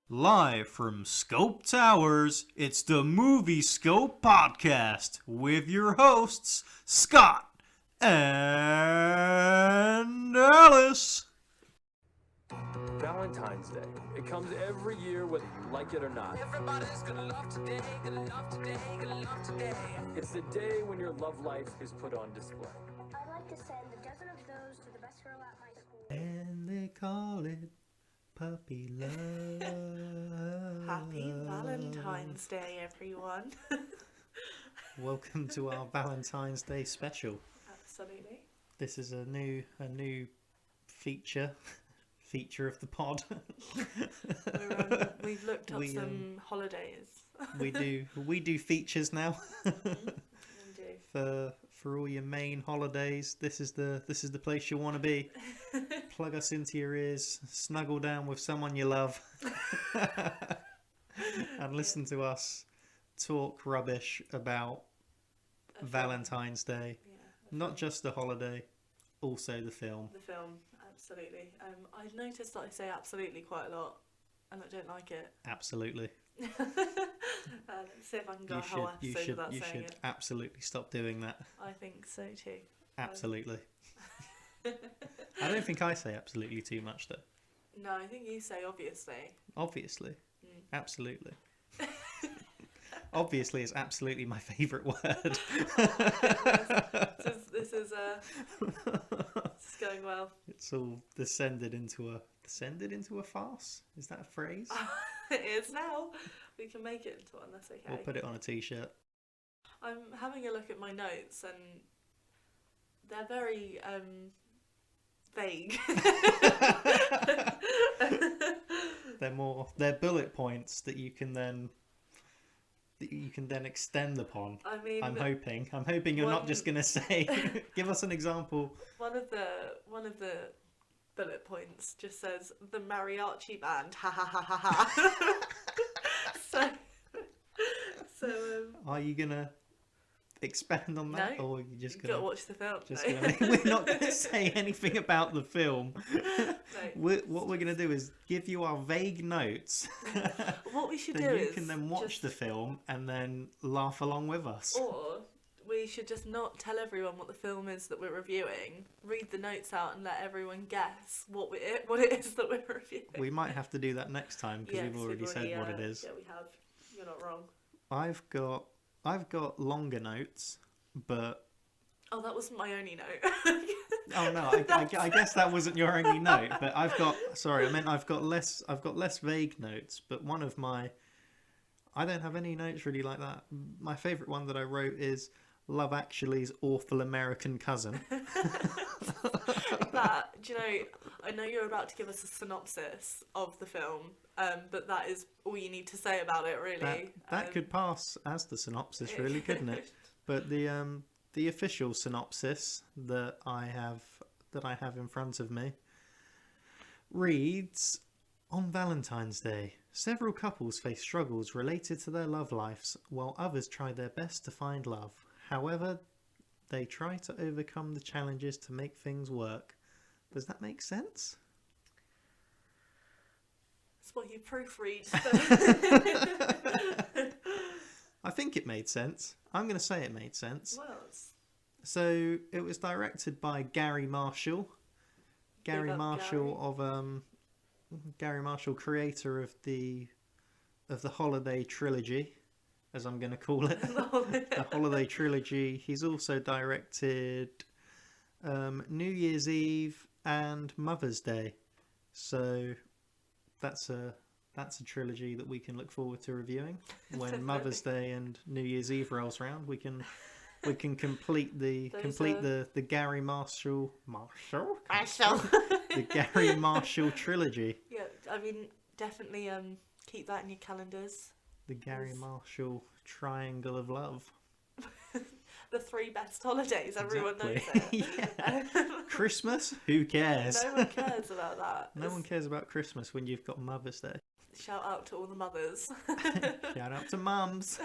Live from Scope Towers, it's the Moviescope podcast with your hosts, Scott and Alice. Valentine's Day. It comes every year whether you like it or not. Everybody's gonna love today, gonna love today, gonna love today. It's the day when your love life is put on display. I'd like to send a dozen of those to the best girl at my school. And they call it puppy love. Happy Valentine's Day, everyone. Welcome to our Valentine's Day special. Absolutely. This is a new feature of the pod. We've looked up some holidays. we do features now. Indeed. For all your main holidays, this is the place you want to be. Plug us into your ears, snuggle down with someone you love, and listen to us talk rubbish about Valentine's Day. Yeah, Not just the holiday, also the film. the film, absolutely. I've noticed that I say absolutely quite a lot, and I don't like it. Absolutely. Let's see if I can go a whole episode without You saying should it. absolutely stop doing that. I think so too. Absolutely. I don't think I say absolutely too much though. No, I think you say obviously. Obviously. Absolutely. Obviously is absolutely my favourite word. This is going well. It's all descended into a farce. Is that a phrase? It is now. We can make it into one. That's okay. We'll put it on a t-shirt. I'm having a look at my notes and they're very vague. They're bullet points that you can then extend upon. I mean, I'm hoping you're not just gonna say. Give us an example. One of the bullet points just says the mariachi band. Ha ha ha ha ha. so Are you gonna expand on that, No, or are you just you gonna gotta watch the film. we're not gonna say anything about the film. No. What we're gonna do is give you our vague notes. What we should then do you is can then watch the film and then laugh along with us. Or we should just not tell everyone what the film is that we're reviewing. Read the notes out and let everyone guess what it is that we're reviewing. We might have to do that next time because we've already said what it is. Yeah, we have. You're not wrong. I've got longer notes, but Oh, that wasn't my only note. oh no, I guess that wasn't your only note. But I've got less vague notes. But I don't have any notes really like that. My favourite one that I wrote is Love Actually's awful American cousin. Do you know, I know you're about to give us a synopsis of the film, but that is all you need to say about it, really. That could pass as the synopsis, really, couldn't it? But the official synopsis that I have in front of me reads: On Valentine's Day, several couples face struggles related to their love lives, while others try their best to find love. However, they try to overcome the challenges to make things work. Does that make sense? That's what you proofread. I think it made sense. I'm going to say it made sense. Well, So it was directed by Gary Marshall. Gary Marshall, creator of the Holiday Trilogy, as I'm going to call it. The Holiday Trilogy. He's also directed New Year's Eve and Mother's Day. So that's a trilogy that we can look forward to reviewing when Mother's Day and New Year's Eve rolls around. We can complete the Gary Marshall the Gary Marshall trilogy. yeah, I mean, definitely keep that in your calendars. The Gary Marshall Triangle of Love. The 3 best holidays, everyone knows Exactly. it. Yeah. Christmas? Who cares? No one cares about that. No one cares about Christmas when you've got Mother's Day. Shout out to all the mothers. Shout out to mums.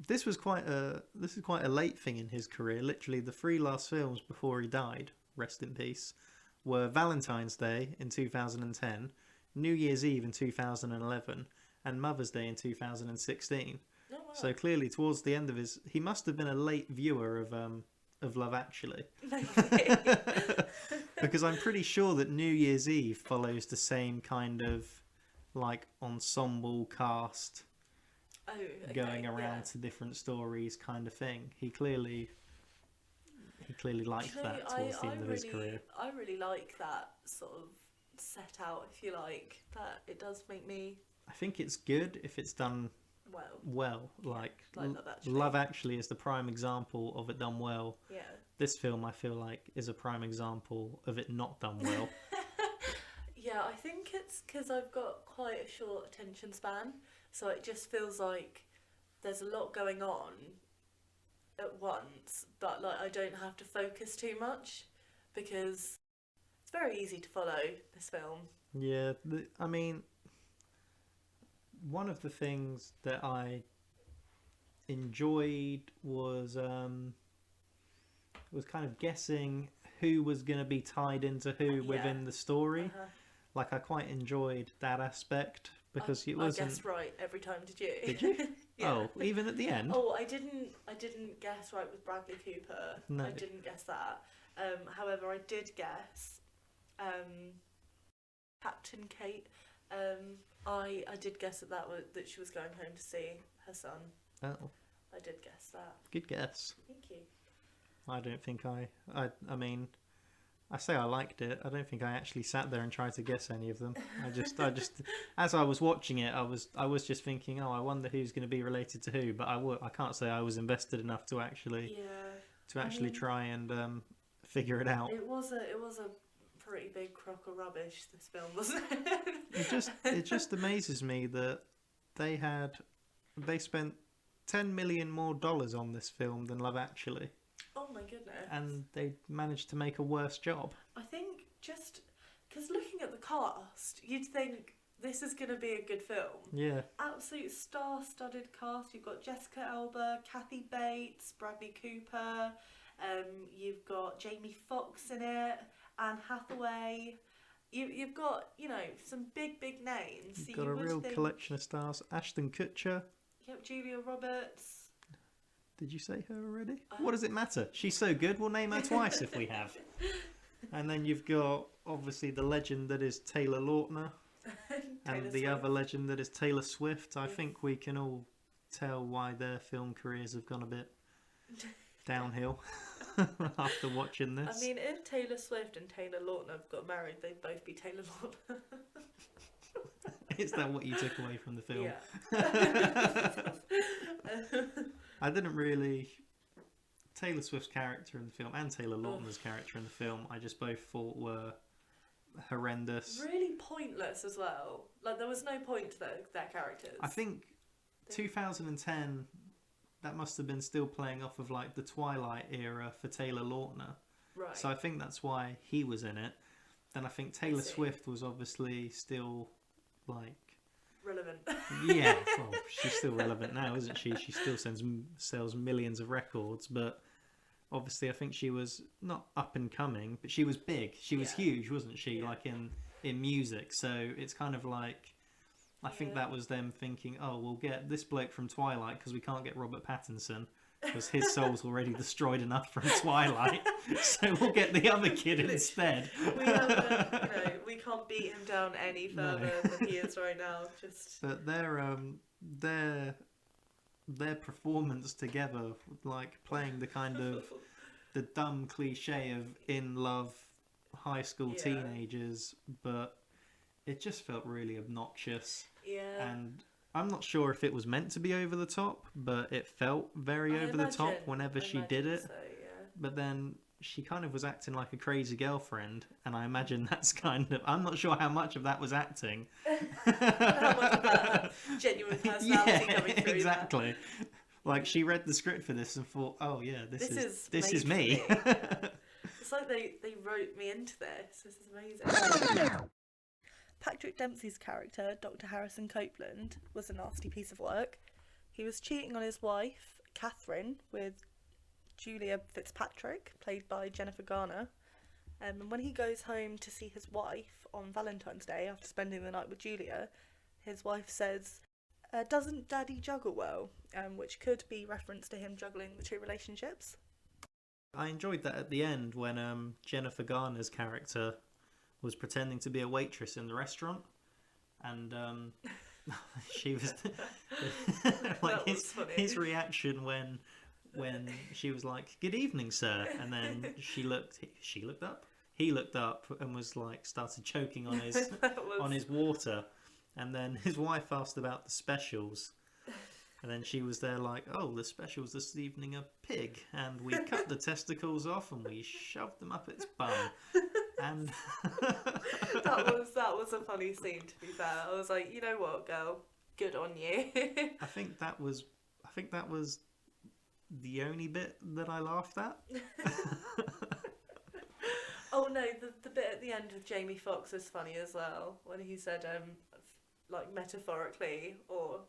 This is quite a late thing in his career. Literally, the 3 last films before he died, rest in peace, were Valentine's Day in 2010, New Year's Eve in 2011 and Mother's Day in 2016. Oh, wow. So clearly, towards the end of he must have been a late viewer of Love Actually. Maybe. Because I'm pretty sure that New Year's Eve follows the same kind of like ensemble cast going around to different stories kind of thing. He clearly liked that towards the end of his career. I really like that sort of set out, if you like. That it does make me. I think it's good if it's done well. Like Love Actually is the prime example of it done well. Yeah. This film, I feel like, is a prime example of it not done well. Yeah, I think it's because I've got quite a short attention span, so it just feels like there's a lot going on at once, but like I don't have to focus too much because it's very easy to follow this film. Yeah, I mean, one of the things that I enjoyed was kind of guessing who was going to be tied into who within the story. Like, I quite enjoyed that aspect because it wasn't. I guessed right every time. Did you? Did you? Yeah. Oh, even at the end. Oh, I didn't guess right with Bradley Cooper. No. I didn't guess that. However, I did guess Captain Kate. I did guess that she was going home to see her son. Oh, I did guess that. good guess. Thank you. I don't think I mean, I say I liked it. I don't think I actually sat there and tried to guess any of them. I just, as I was watching it, I was just thinking, oh, I wonder who's going to be related to who. But I can't say I was invested enough to actually, try and figure it out. It was a pretty big crock of rubbish. This film, wasn't it? It just amazes me that they spent $10 million more on this film than Love Actually. Oh my goodness. And they managed to make a worse job. I think just because looking at the cast, you'd think this is going to be a good film. Yeah. Absolute star-studded cast. You've got Jessica Alba, Kathy Bates, Bradley Cooper. You've got Jamie Foxx in it, Anne Hathaway. You've got, some big names. You've got a real collection of stars. Ashton Kutcher. Yep, Julia Roberts. Did you say her already? What does it matter? She's so good, we'll name her twice if we have. And then you've got, obviously, the legend that is Taylor Lautner. And the other legend that is Taylor Swift. I think we can all tell why their film careers have gone a bit downhill after watching this. I mean, if Taylor Swift and Taylor Lautner have got married, they'd both be Taylor Lautner. Is that what you took away from the film? Yeah. I didn't really. Taylor Swift's character in the film and Taylor Lautner's character in the film, I just both thought were horrendous. Really pointless as well. Like, there was no point to their characters. I think 2010, that must have been still playing off of like the Twilight era for Taylor Lautner. Right. So I think that's why he was in it. Then I think Taylor Swift was obviously still like relevant. Yeah, well, she's still relevant now, isn't she? She still sells millions of records, but obviously I think she was not up and coming, but she was big. She was huge, wasn't she? Yeah. Like in music. So it's kind of like, I think that was them thinking, oh, we'll get this bloke from Twilight because we can't get Robert Pattinson because his soul's already destroyed enough from Twilight. So we'll get the other kid instead. We can't beat him down any further than he is right now. But their performance together, like playing the kind of the dumb cliche of in love high school teenagers, but it just felt really obnoxious. Yeah. And I'm not sure if it was meant to be over the top, but it felt very over the top whenever she did it. So, yeah. But then she kind of was acting like a crazy girlfriend, and I imagine that's kind of... I'm not sure how much of that was acting. How much of that genuine personality coming through. Exactly. Like, she read the script for this and thought, oh yeah, this is me. It's like they wrote me into this. This is amazing. Patrick Dempsey's character, Dr. Harrison Copeland, was a nasty piece of work. He was cheating on his wife, Catherine, with Julia Fitzpatrick, played by Jennifer Garner. And when he goes home to see his wife on Valentine's Day after spending the night with Julia, his wife says, "Doesn't Daddy juggle well?" Which could be reference to him juggling the two relationships. I enjoyed that at the end when Jennifer Garner's character was pretending to be a waitress in the restaurant, and she was like his reaction when she was like, "Good evening, sir," and then he looked up and was like started choking on his on his water, and then his wife asked about the specials. And then she was there like, "Oh, the specials this evening are pig, and we cut the testicles off and we shoved them up its bum." And that was a funny scene, to be fair. I was like, you know what, girl, good on you. I think that was the only bit that I laughed at. Oh no, the bit at the end with Jamie Foxx is funny as well, when he said like metaphorically or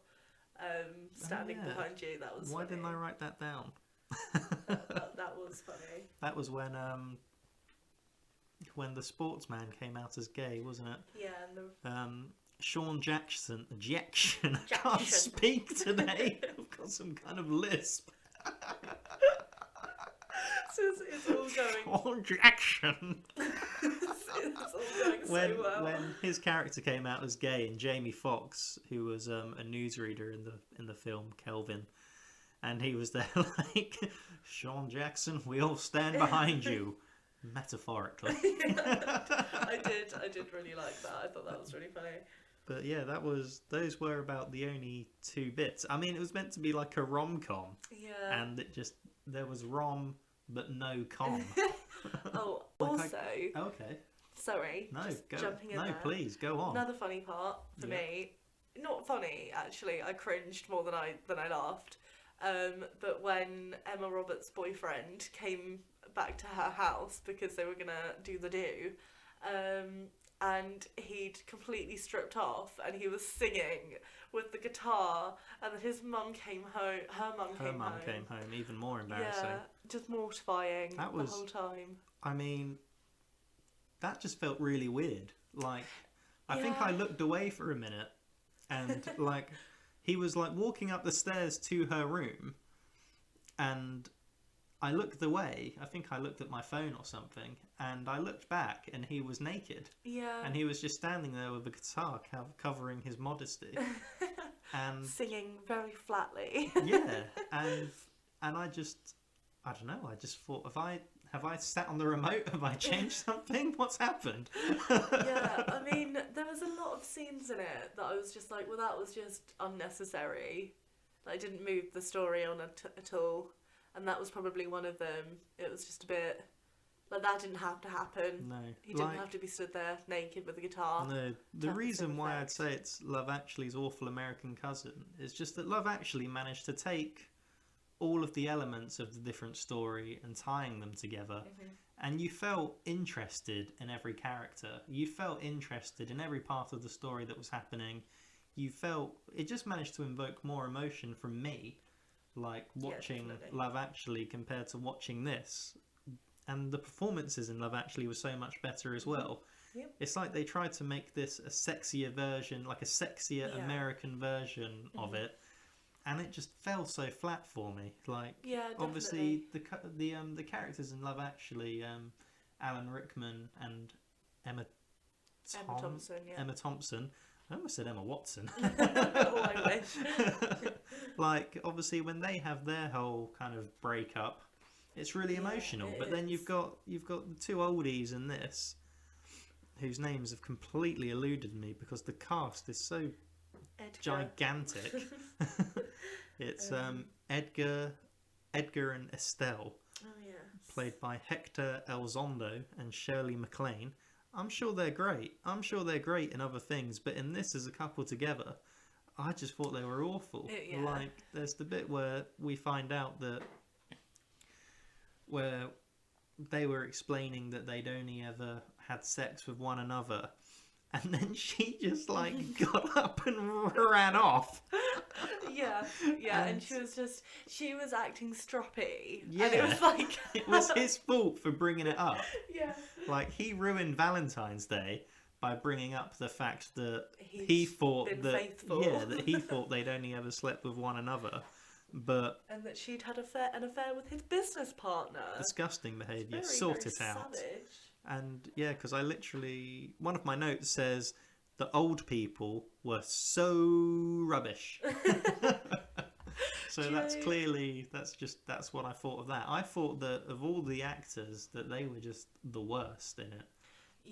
standing behind you. That was Why funny. didn't I write that down? that was funny. That was when the sportsman came out as gay, wasn't it? Yeah, and Sean Jackson. I can't speak today. I've got some kind of lisp. it's all going. Sean Jackson. It's all going so well. When his character came out as gay, and Jamie Foxx, who was a newsreader in the film Kelvin, and he was there like, "Sean Jackson, we all stand behind you," metaphorically. I did really like that. I thought that was really funny. But yeah, those were about the only two bits. I mean, it was meant to be like a rom-com. Yeah. And there was rom, but no com. Oh, Like also. Okay. Sorry. No, just go. jumping in No, there. please go on. Another funny part for me. Not funny, actually. I cringed more than I laughed. But when Emma Roberts' boyfriend came back to her house because they were gonna do the do, and he'd completely stripped off and he was singing with the guitar, and then his mum came home. Her mum came home. Even more embarrassing. Yeah, just mortifying That was- the whole time. I mean, that just felt really weird. Like, I think Yeah. I looked away for a minute, and like, he was like walking up the stairs to her room, and I looked away. I think I looked at my phone or something, and I looked back, and he was naked, Yeah. and he was just standing there with a guitar covering his modesty, and Singing very flatly. yeah, and I don't know. I just thought, have I sat on the remote? Have I changed something? What's happened? Yeah, I mean, there was a lot of scenes in it that I was just like, well, that was just unnecessary. Like, it didn't move the story on at all, and that was probably one of them. It was just a bit like that didn't have to happen. No, He didn't have to be stood there naked with a guitar. No, the have the reason same why I'd effect. say it's Love Actually's awful American cousin is just that Love Actually managed to take all of the elements of the different story and tying them together, and you felt interested in every character. You felt interested in every part of the story that was happening. You felt it just managed to invoke more emotion from me, like watching definitely. Love Actually compared to watching this. And the performances in Love Actually were so much better as well. Yep. It's like they tried to make this a sexier version, like a sexier Yeah. American version of it, and it just fell so flat for me. Like, Yeah, obviously the characters in Love Actually, Alan Rickman and Emma Thompson, yeah. Emma Thompson. I almost said Emma Watson. Oh, I wish. Like, obviously when they have their whole kind of breakup, it's really emotional. it But then is. you've got the two oldies in this, whose names have completely eluded me because the cast is so gigantic. It's Edgar and Estelle, Oh, yes. played by Hector Elizondo and Shirley MacLaine. I'm sure they're great. I'm sure they're great in other things, but in this as a couple together, I just thought they were awful. Yeah. Like, there's the bit where we find out that where they were explaining that they'd only ever had sex with one another, and then she just like got up and ran off. Yeah, and And- she was acting stroppy. Yeah. And it was like... It was his fault for bringing it up. Yeah. Like, he ruined Valentine's Day by bringing up the fact that he He's thought been that faithful. that he thought they'd only ever slept with one another, but And that she'd had an affair with his business partner. disgusting behaviour. Very, Sort very it out. savage. And yeah, because I literally, one of my notes says the old people were so rubbish. So that's clearly, that's what I thought of that. I thought that of all the actors, that they were just the worst in it.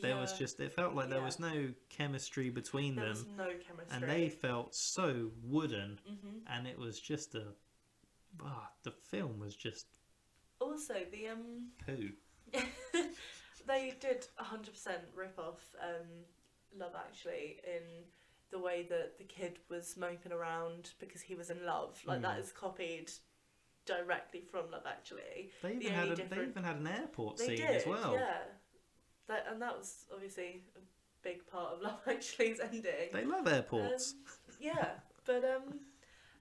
There was just, it felt like there was no chemistry between them. There was no chemistry. And they felt so wooden. And it was just the film was just Also, the poo. they did 100% rip off Love Actually in the way that the kid was moping around because he was in love. Like that is copied directly from Love Actually. They even had an airport they scene did, as well. Yeah, and that was obviously a big part of Love Actually's ending. They love airports. Yeah, but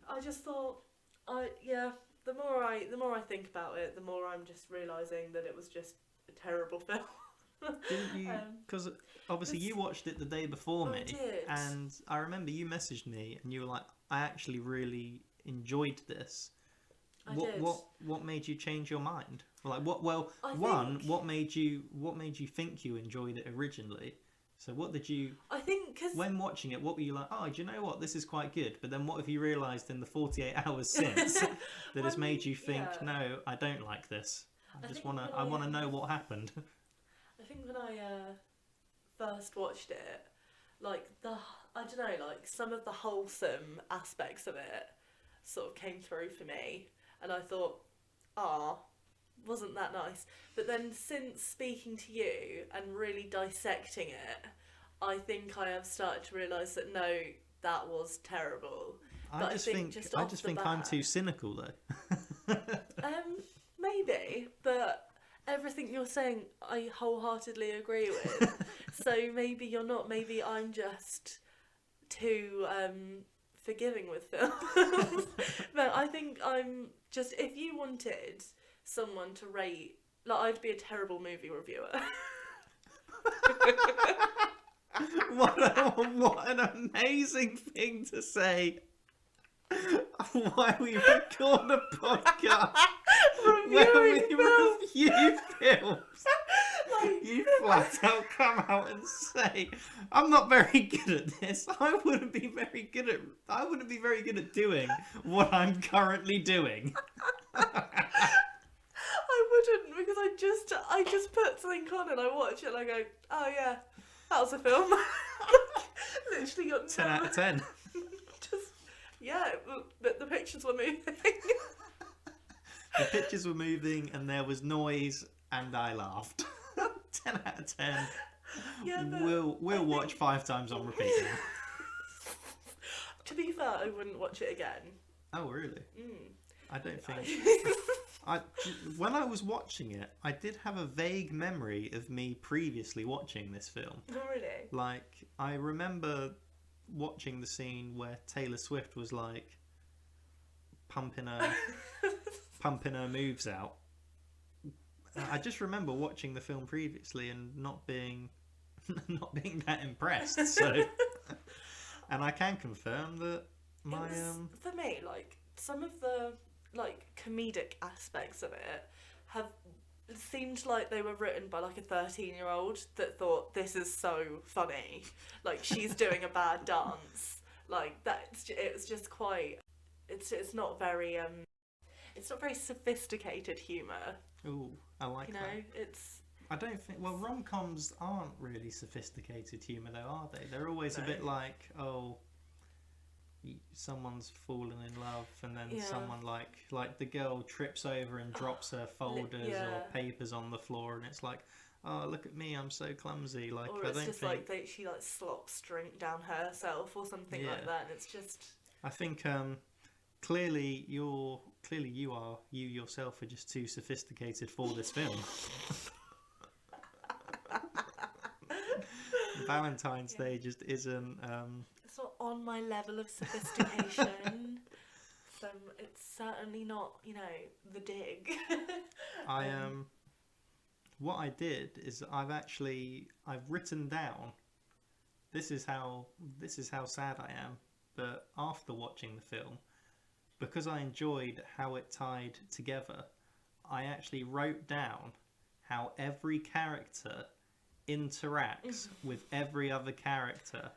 I just thought, the more I think about it, the more I'm just realising that it was just a terrible film. Didn't you? Because obviously you watched it the day before me, I did. and I remember you messaged me and you were like, "I actually really enjoyed this." What made you change your mind? Like what? Well, what made you think you enjoyed it originally? So what did you? I think because when watching it, what were you like? Oh, do you know what? This is quite good. But then what have you realised in the 48 hours since that has made you think, no, I don't like this. I want to know what happened. I think when I first watched it, like I don't know, like some of the wholesome aspects of it sort of came through for me, and I thought, wasn't that nice? But then since speaking to you and really dissecting it, I think I have started to realise that no, that was terrible. I just think I'm too cynical though. Maybe, but everything you're saying I wholeheartedly agree with. So maybe you're not, maybe I'm just too forgiving with films. But I think I'm just, if you wanted someone to rate, like I'd be a terrible movie reviewer. What an amazing thing to say. Why we record a podcast where we review films. You flat out come out and say, I'm not very good at this. I wouldn't be very good at doing what I'm currently doing. I wouldn't, because I just put something on and I watch it and I go, oh yeah, that was a film. Literally got 10 out of 10. Yeah, but the pictures were moving. The pictures were moving and there was noise and I laughed. 10 out of 10. Yeah, we'll watch 5 times on repeat now. To be fair, I wouldn't watch it again. Oh really? I don't think. When I was watching it, I did have a vague memory of me previously watching this film. Oh really? Like I remember watching the scene where Taylor Swift was like pumping her moves out. I just remember watching the film previously and not being that impressed. So, and I can confirm that for me, like some of the like comedic aspects of it have seemed like they were written by like a 13-year-old that thought this is so funny, like she's doing a bad dance, like that. It's just quite. It's not very sophisticated humour. Ooh, I like that. It's. I don't think. Well, rom-coms aren't really sophisticated humour, though, are they? They're always a bit like, someone's fallen in love, and then someone like the girl trips over and drops her folders or papers on the floor, and it's like, oh, look at me, I'm so clumsy. Like, or it's just like she like slops drink down herself or something like that, and it's just. I think clearly you yourself are just too sophisticated for this film. Valentine's Day just isn't. It's not on my level of sophistication. So it's certainly not, the dig. What I did is I've written down this is how sad I am. But after watching the film, because I enjoyed how it tied together, I actually wrote down how every character interacts with every other character.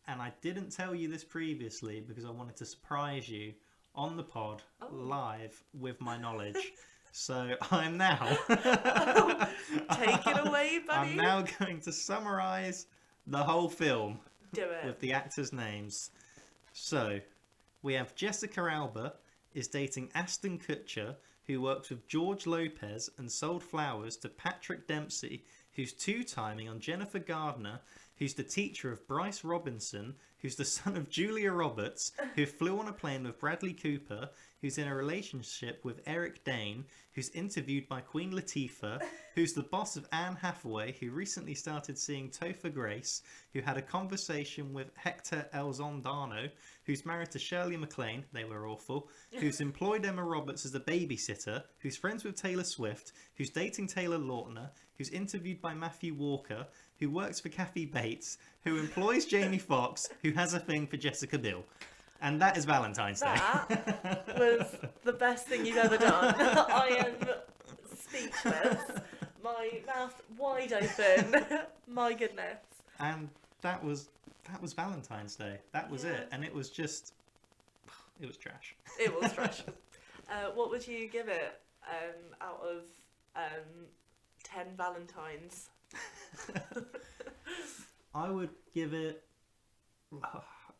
And I didn't tell you this previously because I wanted to surprise you on the pod live with my knowledge. So I'm now Take it away, buddy. I'm now going to summarise the whole film Do it. with the actors' names. So we have Jessica Alba is dating Ashton Kutcher, who works with George Lopez and sold flowers to Patrick Dempsey, who's two-timing on Jennifer Gardner, who's the teacher of Bryce Robinson, who's the son of Julia Roberts, who flew on a plane with Bradley Cooper, who's in a relationship with Eric Dane, who's interviewed by Queen Latifah, who's the boss of Anne Hathaway, who recently started seeing Topher Grace, who had a conversation with Hector Elizondo, who's married to Shirley MacLaine, they were awful, who's employed Emma Roberts as a babysitter, who's friends with Taylor Swift, who's dating Taylor Lautner, who's interviewed by Matthew Walker, who works for Kathy Bates, who employs Jamie Foxx, who has a thing for Jessica Biel. And that is Valentine's Day. That was the best thing you've ever done. I am speechless. My mouth wide open. My goodness. And that was Valentine's Day. That was it. And it was just... It was trash. It was trash. What would you give it out of 10 Valentines? I would give it...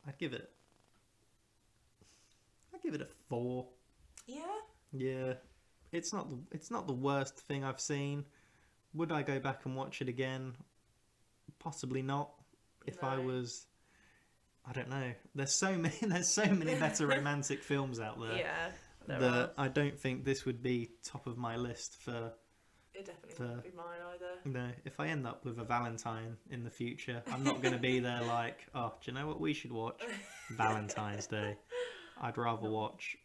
I'd give it a 4. Yeah? Yeah. It's not the worst thing I've seen. Would I go back and watch it again? Possibly not. If I was... I don't know. There's so many better romantic films out there. Yeah. That I don't think this would be top of my list for... It definitely wouldn't be mine either. No, if I end up with a Valentine in the future, I'm not going to be there like, oh, do you know what we should watch? Valentine's Day. I'd rather watch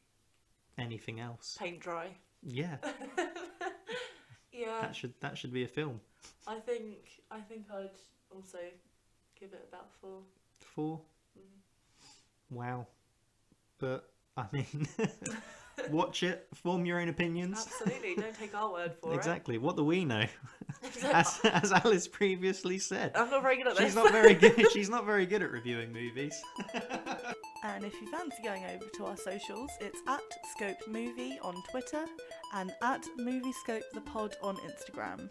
anything else. Paint dry. Yeah. Yeah. That should be a film. I think I'd also give it about 4. 4? Wow. But I mean, watch it, form your own opinions. Absolutely, don't take our word for Exactly. What do we know? As Alice previously said. I'm not very good at this. She's not very good. She's not very good at reviewing movies. And if you fancy going over to our socials, it's at Scope Movie on Twitter and at Moviescope the Pod on Instagram.